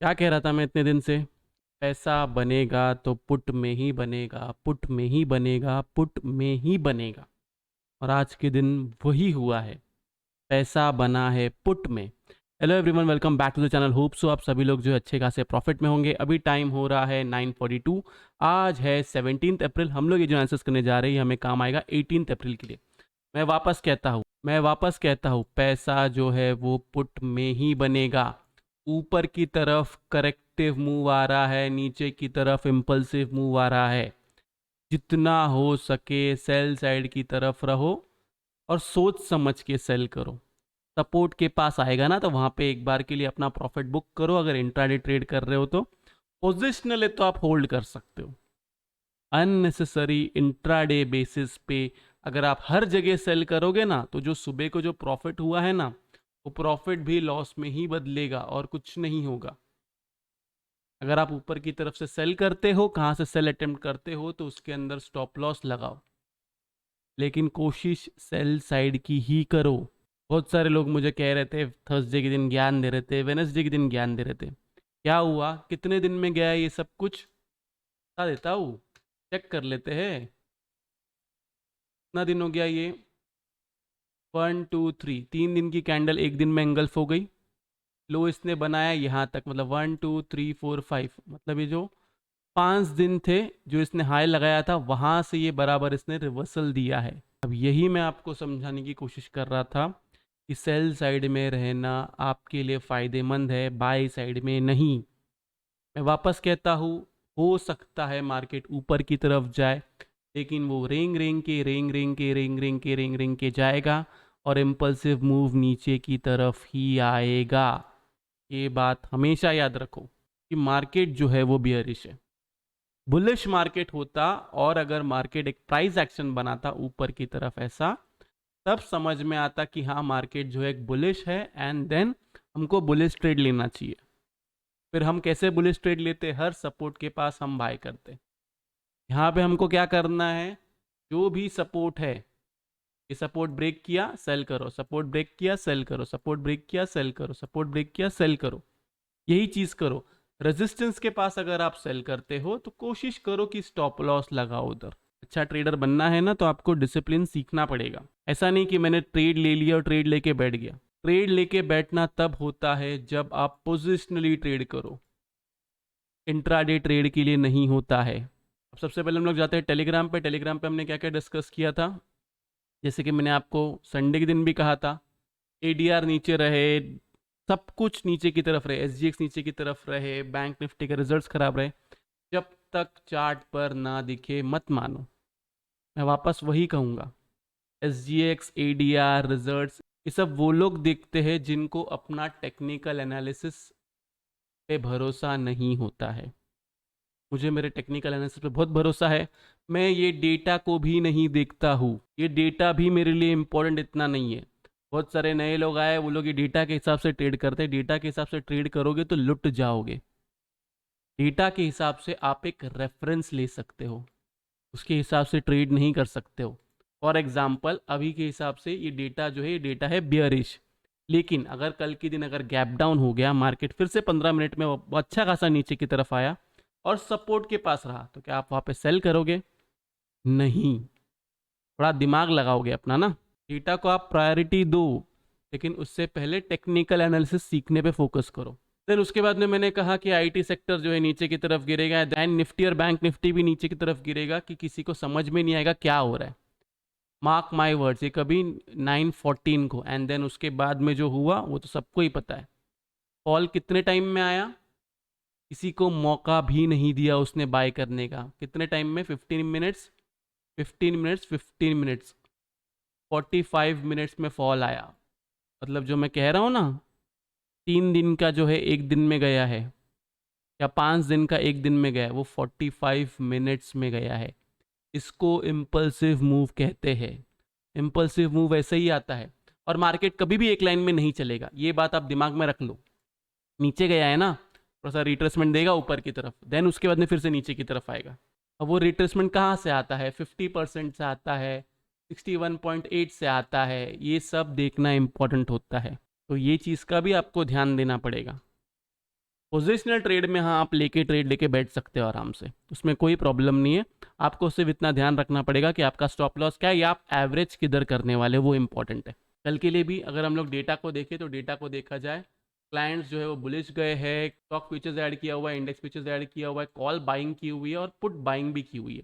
क्या कह रहा था मैं इतने दिन से? पैसा बनेगा तो पुट में ही बनेगा, पुट में ही बनेगा, पुट में ही बनेगा। और आज के दिन वही हुआ है। पैसा बना है पुट में। Hello everyone, welcome back to the channel. Hope so आप सभी लोग जो है अच्छे खासे प्रॉफिट में होंगे। अभी टाइम हो रहा है 9:42। आज है 17 अप्रैल। हम लोग ये जो आंसर्स करने जा रहे हैं हमें काम आएगा 18 अप्रैल के लिए। मैं वापस कहता हूँ पैसा जो है वो पुट में ही बनेगा। ऊपर की तरफ करेक्टिव मूव आ रहा है, नीचे की तरफ इम्पल्सिव मूव आ रहा है। जितना हो सके सेल साइड की तरफ रहो और सोच समझ के सेल करो। सपोर्ट के पास आएगा ना तो वहां पे एक बार के लिए अपना प्रॉफिट बुक करो। अगर इंट्राडे ट्रेड कर रहे हो तो पोजिशनल है तो आप होल्ड कर सकते हो। अननेसेसरी इंट्राडे बेसिस पे अगर आप हर जगह सेल करोगे ना तो जो सुबह को जो प्रॉफिट हुआ है ना वो प्रॉफिट भी लॉस में ही बदलेगा और कुछ नहीं होगा। अगर आप ऊपर की तरफ से सेल करते हो, कहाँ से सेल अटेम्प्ट करते हो, तो उसके अंदर स्टॉप लॉस लगाओ, लेकिन कोशिश सेल साइड की ही करो। बहुत सारे लोग मुझे कह रहे थे थर्सडे के दिन ज्ञान दे रहे थे, वेनसडे के दिन ज्ञान दे रहे थे। क्या हुआ, कितने दिन में गया ये सब कुछ बता देता हूँ। चेक कर लेते हैं कितना दिन हो गया ये। 1 2 3, 3 दिन की कैंडल एक दिन में एंगल्फ हो गई। लो इसने बनाया यहाँ तक, मतलब 1 2 3 4 5, मतलब ये जो 5 दिन थे जो इसने हाई लगाया था वहां से ये बराबर इसने रिवर्सल दिया है। अब यही मैं आपको समझाने की कोशिश कर रहा था कि सेल साइड में रहना आपके लिए फ़ायदेमंद है, बाय साइड में नहीं। मैं वापस कहता हूँ, हो सकता है मार्केट ऊपर की तरफ जाए, लेकिन वो रेंग के जाएगा और इम्पल्सिव मूव नीचे की तरफ ही आएगा। ये बात हमेशा याद रखो कि मार्केट जो है वो बियरिश है। बुलिश मार्केट होता और अगर मार्केट एक प्राइस एक्शन बनाता ऊपर की तरफ ऐसा, तब समझ में आता कि हाँ मार्केट जो है एक बुलिश है एंड देन हमको बुलिश ट्रेड लेना चाहिए। फिर हम कैसे बुलिश ट्रेड लेते? हर सपोर्ट के पास हम बाय करते। यहाँ पे हमको क्या करना है, जो भी सपोर्ट है, ये सपोर्ट ब्रेक किया सेल करो, सपोर्ट ब्रेक किया सेल करो, सपोर्ट ब्रेक किया सेल करो, सपोर्ट ब्रेक किया सेल करो। यही चीज करो। रेजिस्टेंस के पास अगर आप सेल करते हो तो कोशिश करो कि स्टॉप लॉस लगाओ उधर। अच्छा ट्रेडर बनना है ना तो आपको डिसिप्लिन सीखना पड़ेगा। ऐसा नहीं कि मैंने ट्रेड ले लिया और ट्रेड लेके बैठ गया। ट्रेड लेके बैठना तब होता है जब आप पोजिशनली ट्रेड करो, इंट्राडे ट्रेड के लिए नहीं होता है। अब सबसे पहले हम लोग जाते हैं टेलीग्राम पे। टेलीग्राम पे हमने क्या क्या डिस्कस किया था, जैसे कि मैंने आपको संडे के दिन भी कहा था, एडीआर नीचे रहे, सब कुछ नीचे की तरफ रहे, एसजीएक्स नीचे की तरफ रहे, बैंक निफ्टी के रिजल्ट्स खराब रहे, जब तक चार्ट पर ना दिखे मत मानो। मैं वापस वही कहूँगा, एसजीएक्स एडीआर रिजल्ट्स ये सब वो लोग देखते हैं जिनको अपना टेक्निकल एनालिसिस पे भरोसा नहीं होता है। मुझे मेरे टेक्निकल एनालिसिस पे बहुत भरोसा है। मैं ये डेटा को भी नहीं देखता हूँ, ये डेटा भी मेरे लिए इम्पोर्टेंट इतना नहीं है। बहुत सारे नए लोग आए, वो लोग ये डेटा के हिसाब से ट्रेड करते हैं। डेटा के हिसाब से ट्रेड करोगे तो लुट जाओगे। डेटा के हिसाब से आप एक रेफरेंस ले सकते हो, उसके हिसाब से ट्रेड नहीं कर सकते हो। फॉर एग्जाम्पल अभी के हिसाब से ये डेटा जो है, ये डेटा है बियरिश, लेकिन अगर कल के दिन अगर गैप डाउन हो गया, मार्केट फिर से 15 मिनट में वो अच्छा खासा नीचे की तरफ आया और सपोर्ट के पास रहा, तो क्या आप वहाँ पे सेल करोगे? नहीं। थोड़ा दिमाग लगाओगे अपना ना। डेटा को आप प्रायोरिटी दो, लेकिन उससे पहले टेक्निकल एनालिसिस सीखने पे फोकस करो। देन उसके बाद में मैंने कहा कि आईटी सेक्टर जो है नीचे की तरफ गिरेगा, दैन निफ्टी और बैंक निफ्टी भी नीचे की तरफ गिरेगा कि किसी को समझ में नहीं आएगा क्या हो रहा है। मार्क माई वर्ड्स, ये कभी 9:14 को एंड देन उसके बाद में जो हुआ वो तो सबको ही पता है। फॉल कितने टाइम में आया, किसी को मौका भी नहीं दिया उसने बाय करने का। कितने टाइम में? 15 मिनट्स, 15 मिनट्स, 15 मिनट्स, 45 मिनट्स में फॉल आया। मतलब जो मैं कह रहा हूँ ना, 3 दिन का जो है एक दिन में गया है, या 5 दिन का एक दिन में गया है, वो 45 मिनट्स में गया है। इसको इम्पल्सिव मूव कहते हैं। इम्पल्सिव मूव ऐसे ही आता है और मार्केट कभी भी एक लाइन में नहीं चलेगा, ये बात आप दिमाग में रख लो। नीचे गया है ना, थोड़ा सा रिट्रेसमेंट देगा ऊपर की तरफ, देन उसके बाद में फिर से नीचे की तरफ आएगा। अब वो रिट्रेसमेंट कहाँ से आता है? 50% से आता है, 61.8 से आता है। ये सब देखना इंपॉर्टेंट होता है, तो ये चीज़ का भी आपको ध्यान देना पड़ेगा। पोजिशनल ट्रेड में हाँ, आप लेके ट्रेड लेके बैठ सकते हो आराम से, उसमें कोई प्रॉब्लम नहीं है। आपको सिर्फ इतना ध्यान रखना पड़ेगा कि आपका स्टॉप लॉस क्या है या आप एवरेज किधर करने वाले, वो इंपॉर्टेंट है। कल के लिए भी अगर हम लोग डेटा को देखें तो डेटा को देखा जाए, क्लाइंट्स जो है वो बुलिश गए हैं, स्टॉक फ्यूचर्स ऐड किया हुआ है, इंडेक्स फ्यूचर्स ऐड किया हुआ है, कॉल बाइंग की हुई है और पुट बाइंग भी की हुई है।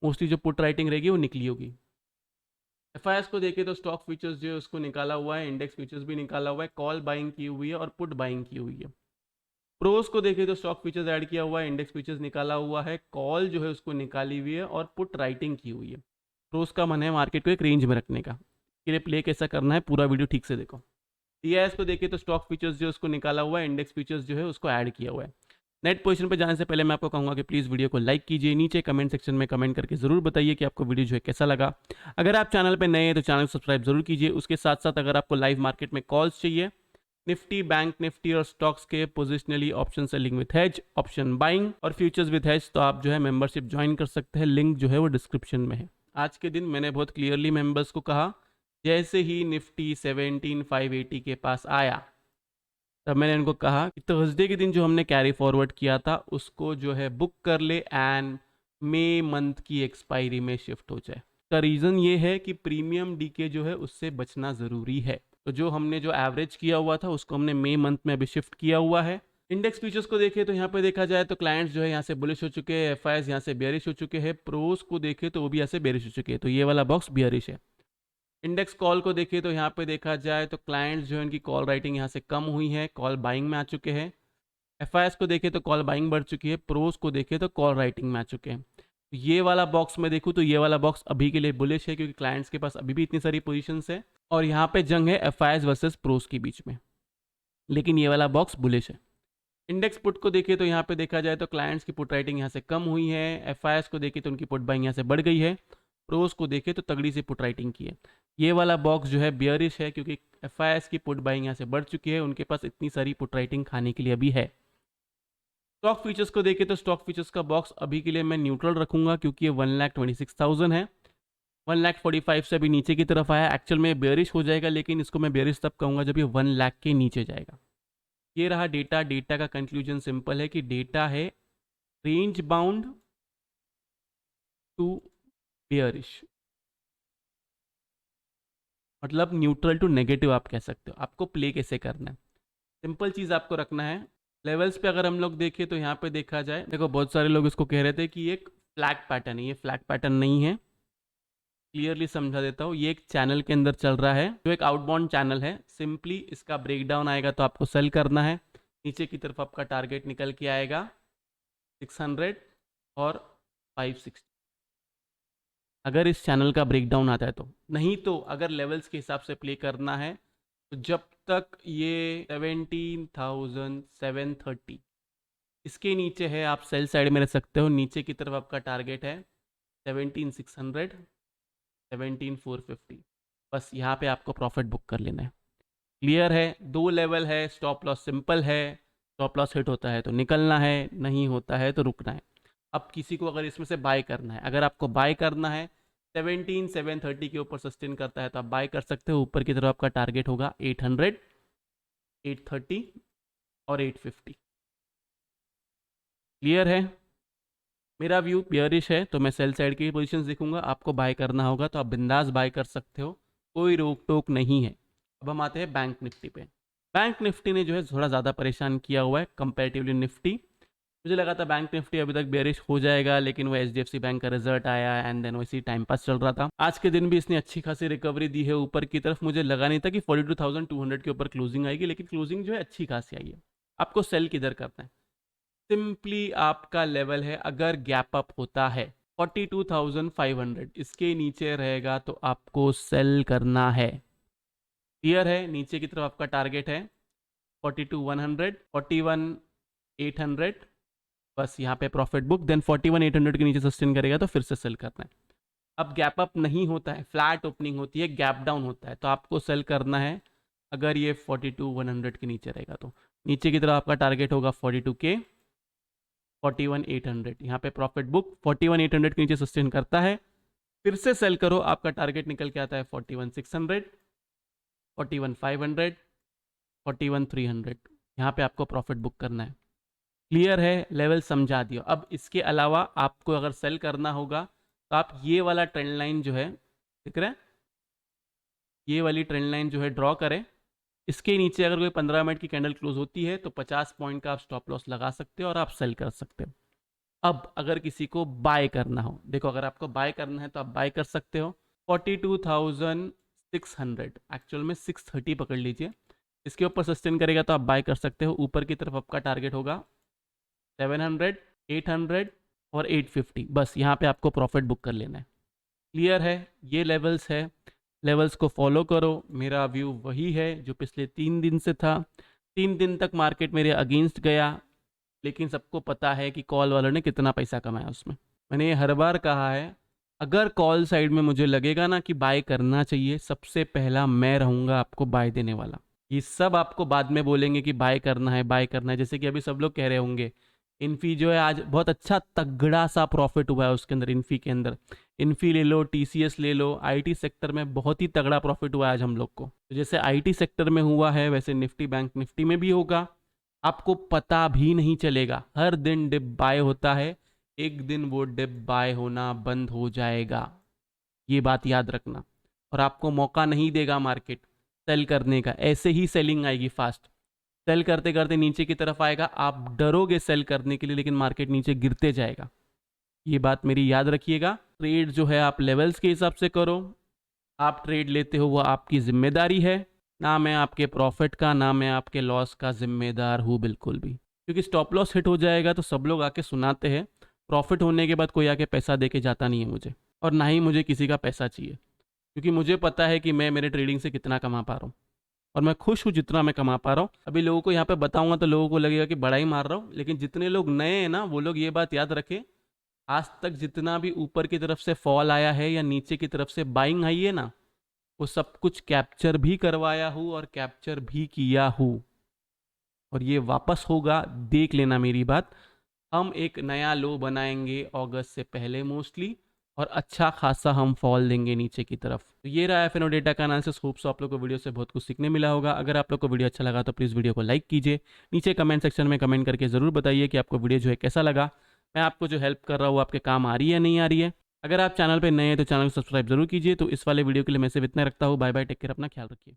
मोस्टली जो पुट राइटिंग रहेगी वो निकली होगी। एफ को देखें तो स्टॉक फ्यूचर्स जो है उसको निकाला हुआ है, इंडेक्स फ्यूचर्स भी निकाला हुआ है, कॉल बाइंग की हुई है और पुट बाइंग की हुई है। प्रोस को देखें तो स्टॉक फीचर्स ऐड किया हुआ है, इंडेक्स फीचर्स निकाला हुआ है, कॉल जो है उसको निकाली हुई है और पुट राइटिंग की हुई है। प्रोस का मन है मार्केट को एक रेंज में रखने का, इसके लिए प्ले कैसा करना है पूरा वीडियो ठीक से देखो। टीआईएस को देखें तो स्टॉक फीचर्स जो है उसको निकाला हुआ है, इंडेक्स फीचर्स जो है उसको ऐड किया हुआ है। नेट पोजीशन पर जाने से पहले मैं आपको कहूँगा कि प्लीज़ वीडियो को लाइक कीजिए, नीचे कमेंट सेक्शन में कमेंट करके ज़रूर बताइए कि आपको वीडियो जो है कैसा लगा। अगर आप चैनल पर नए हैं तो चैनल को सब्सक्राइब जरूर कीजिए। उसके साथ साथ अगर आपको लाइव मार्केट में कॉल्स चाहिए, निफ्टी, बैंक निफ्टी और स्टॉक्स के positionally option selling with hedge, option buying और फ्यूचर्स विथ हेज, तो आप जो है मेंबरशिप ज्वाइन कर सकते हैं। लिंक जो है वो डिस्क्रिप्शन में है। आज के दिन मैंने बहुत क्लियरली मेंबर्स को कहा, जैसे ही निफ्टी 17,580 के पास आया तब मैंने उनको कहा कि थर्सडे के दिन जो हमने कैरी फॉरवर्ड किया था उसको जो है बुक कर ले एंड मई मंथ की एक्सपायरी में शिफ्ट हो जाए। का रीज़न ये है कि प्रीमियम डीके जो है उससे बचना ज़रूरी है। तो जो हमने जो एवरेज किया हुआ था उसको हमने मई मंथ में अभी शिफ्ट किया हुआ है। इंडेक्स फ्यूचर्स को देखें तो यहाँ पे देखा जाए तो क्लाइंट्स जो है यहाँ से बुलिश हो चुके हैं, एफआईएस यहाँ से बेयरिश हो चुके हैं, प्रोस को देखें तो वो भी यहाँ से बेयरिश हो चुके हैं, तो ये वाला बॉक्स बेयरिश है। इंडेक्स कॉल को देखें तो यहाँ पे देखा जाए तो क्लाइंट्स जो है उनकी कॉल राइटिंग यहाँ से कम हुई है, कॉल बाइंग में आ चुके हैं। एफआईएस को देखें तो कॉल बाइंग बढ़ चुकी है, प्रोस को देखें तो कॉल राइटिंग में आ चुके हैं। ये वाला बॉक्स में देखूँ तो ये वाला बॉक्स अभी के लिए बुलिश है क्योंकि क्लाइंट्स के पास अभी भी इतनी सारी पोजीशंस है और यहाँ पे जंग है एफआईएस वर्सेस प्रोस के बीच में, लेकिन ये वाला बॉक्स बुलिश है। इंडेक्स पुट को देखें तो यहाँ पे देखा जाए तो क्लाइंट्स की पुट राइटिंग यहाँ से कम हुई है, एफआईएस को देखें तो उनकी पुट बाइंग यहाँ से बढ़ गई है, प्रोस को देखें तो तगड़ी से पुट राइटिंग की है। ये वाला बॉक्स जो है बियरिश है क्योंकि एफआईएस की पुट बाइंग यहाँ से बढ़ चुकी है, उनके पास इतनी सारी पुट राइटिंग खाने के लिए अभी है। स्टॉक फीचर्स को देखें तो स्टॉक फीचर्स का बॉक्स अभी के लिए मैं न्यूट्रल रखूंगा क्योंकि ये 1,26,000 है। 1,45,000 से अभी नीचे की तरफ आया, एक्चुअल में बेयरिश हो जाएगा, लेकिन इसको मैं बेयरिश तब कहूँगा जब ये 1 लाख के नीचे जाएगा। ये रहा डेटा। डेटा का कंक्लूजन सिंपल है कि डेटा है रेंज बाउंड टू बेयरिश, मतलब न्यूट्रल टू नेगेटिव आप कह सकते हो। आपको प्ले कैसे करना है, सिंपल चीज़ आपको रखना है। लेवल्स पे अगर हम लोग देखें तो यहाँ पे देखा जाए, देखो बहुत सारे लोग इसको कह रहे थे कि एक फ्लैग पैटर्न है, ये फ्लैग पैटर्न नहीं है। क्लियरली समझा देता हूँ, ये एक चैनल के अंदर चल रहा है जो एक आउटबाउंड चैनल है। सिंपली इसका ब्रेकडाउन आएगा तो आपको सेल करना है। नीचे की तरफ आपका टारगेट निकल के आएगा 600 और 560, अगर इस चैनल का ब्रेकडाउन आता है तो। नहीं तो अगर लेवल्स के हिसाब से प्ले करना है तो जब तक ये 17,730 इसके नीचे है आप सेल साइड में रह सकते हो। नीचे की तरफ आपका टारगेट है 17,600, 17,450, बस यहाँ पे आपको प्रॉफिट बुक कर लेना है। क्लियर है, दो लेवल है, स्टॉप लॉस सिंपल है, स्टॉप लॉस हिट होता है तो निकलना है, नहीं होता है तो रुकना है। अब किसी को अगर इसमें से बाय करना है, अगर आपको बाय करना है 17,730 के ऊपर सस्टेन करता है तो आप बाय कर सकते हो। ऊपर की तरफ आपका टारगेट होगा 800, 830 और 850। क्लियर है, मेरा व्यू बियरिश है तो मैं सेल साइड की पोजीशंस देखूंगा। आपको बाय करना होगा तो आप बिंदास बाय कर सकते हो, कोई रोक टोक नहीं है। अब हम आते हैं बैंक निफ्टी पे। बैंक निफ्टी ने जो है थोड़ा ज़्यादा परेशान किया हुआ है कंपैरेटिवली निफ्टी। मुझे लगा था बैंक निफ्टी अभी तक बेयरिश हो जाएगा, लेकिन वो एचडीएफसी बैंक का रिजल्ट आया एंड देन वैसे टाइम पास चल रहा था। आज के दिन भी इसने अच्छी खासी रिकवरी दी है ऊपर की तरफ। मुझे लगा नहीं था कि 42,200 के ऊपर क्लोजिंग आएगी, लेकिन क्लोजिंग जो है अच्छी खासी आई है। आपको सेल किधर करना है, सिंपली आपका लेवल है अगर गैप अप होता है 42,500 इसके नीचे रहेगा तो आपको सेल करना है। क्लियर है, नीचे की तरफ आपका टारगेट है 42,100, 41,800, बस यहाँ पे प्रॉफिट बुक। देन 41,800 के नीचे सस्टेन करेगा तो फिर से सेल करना है। अब गैप अप नहीं होता है, फ्लैट ओपनिंग होती है, गैप डाउन होता है तो आपको सेल करना है अगर ये 42,100 के नीचे रहेगा तो। नीचे की तरफ आपका टारगेट होगा 42K, 41,800, यहाँ पे प्रॉफिट बुक। 41,800 के नीचे सस्टेन करता है फिर से सेल करो, आपका टारगेट निकल के आता है 41,600, 41,500, 41,300, यहाँ पे आपको प्रॉफिट बुक करना है। क्लियर है, लेवल समझा दिया। अब इसके अलावा आपको अगर सेल करना होगा तो आप ये वाला ट्रेंड लाइन जो है, दिख रहा है, ये वाली ट्रेंड लाइन जो है ड्रॉ करें। इसके नीचे अगर कोई 15 मिनट की कैंडल क्लोज होती है तो 50 पॉइंट का आप स्टॉप लॉस लगा सकते हो और आप सेल कर सकते हो। अब अगर किसी को बाय करना हो, देखो अगर आपको बाय करना है तो आप बाय कर सकते हो 42,600, एक्चुअल में 630 पकड़ लीजिए। इसके ऊपर सस्टेन करेगा तो आप बाय कर सकते हो। ऊपर की तरफ आपका टारगेट होगा 700, 800 और 850, बस यहाँ पे आपको प्रॉफिट बुक कर लेना है। क्लियर है, ये लेवल्स है, लेवल्स को फॉलो करो। मेरा व्यू वही है जो पिछले 3 दिन से था। 3 दिन तक मार्केट मेरे अगेंस्ट गया, लेकिन सबको पता है कि कॉल वालों ने कितना पैसा कमाया उसमें। मैंने ये हर बार कहा है, अगर कॉल साइड में मुझे लगेगा ना कि बाय करना चाहिए, सबसे पहला मैं रहूँगा आपको बाय देने वाला। ये सब आपको बाद में बोलेंगे कि बाय करना है, बाय करना है। जैसे कि अभी सब लोग कह रहे होंगे इन्फी जो है आज बहुत अच्छा तगड़ा सा प्रॉफिट हुआ है उसके अंदर, इन्फी के अंदर। इन्फी ले लो, टीसीएस ले लो, आईटी सेक्टर में बहुत ही तगड़ा प्रॉफिट हुआ है आज हम लोग को। तो जैसे आईटी सेक्टर में हुआ है वैसे निफ्टी बैंक निफ्टी में भी होगा, आपको पता भी नहीं चलेगा। हर दिन डिप बाय होता है, एक दिन वो डिप बाय होना बंद हो जाएगा, ये बात याद रखना। और आपको मौका नहीं देगा मार्केट सेल करने का, ऐसे ही सेलिंग आएगी फास्ट। सेल करते करते नीचे की तरफ आएगा, आप डरोगे सेल करने के लिए, लेकिन मार्केट नीचे गिरते जाएगा। ये बात मेरी याद रखिएगा। ट्रेड जो है आप लेवल्स के हिसाब से करो। आप ट्रेड लेते हो वो आपकी जिम्मेदारी है, ना मैं आपके प्रॉफिट का ना मैं आपके लॉस का जिम्मेदार हूँ बिल्कुल भी। क्योंकि स्टॉप लॉस हिट हो जाएगा तो सब लोग आके सुनाते हैं, प्रॉफिट होने के बाद कोई आके पैसा दे के जाता नहीं है मुझे, और ना ही मुझे किसी का पैसा चाहिए। क्योंकि मुझे पता है कि मैं मेरे ट्रेडिंग से कितना कमा पा रहा हूँ, और मैं खुश हूँ जितना मैं कमा पा रहा हूँ। अभी लोगों को यहाँ पे बताऊंगा तो लोगों को लगेगा कि बड़ा ही मार रहा हूँ, लेकिन जितने लोग नए हैं ना वो लोग ये बात याद रखें, आज तक जितना भी ऊपर की तरफ से फॉल आया है या नीचे की तरफ से बाइंग आई है ना, वो सब कुछ कैप्चर भी करवाया हूँ और कैप्चर भी किया हूँ, और ये वापस होगा, देख लेना मेरी बात। हम एक नया लो बनाएंगे अगस्त से पहले मोस्टली, और अच्छा खासा हम फॉल देंगे नीचे की तरफ। तो ये रहा एफएनओ डेटा का एनालिसिस। होप सो आप लोग को वीडियो से बहुत कुछ सीखने मिला होगा। अगर आप लोग को वीडियो अच्छा लगा तो प्लीज़ वीडियो को लाइक कीजिए, नीचे कमेंट सेक्शन में कमेंट करके ज़रूर बताइए कि आपको वीडियो जो है कैसा लगा, मैं आपको जो हेल्प कर रहा हूँ आपके काम आ रही है या नहीं आ रही है। अगर आप चैनल पर नए हैं तो चैनल को सब्सक्राइब जरूर कीजिए। तो इस वाले वीडियो के लिए मैं सिर्फ इतना रखता हूँ। बाय बाय, टेक केयर, अपना ख्याल रखिए।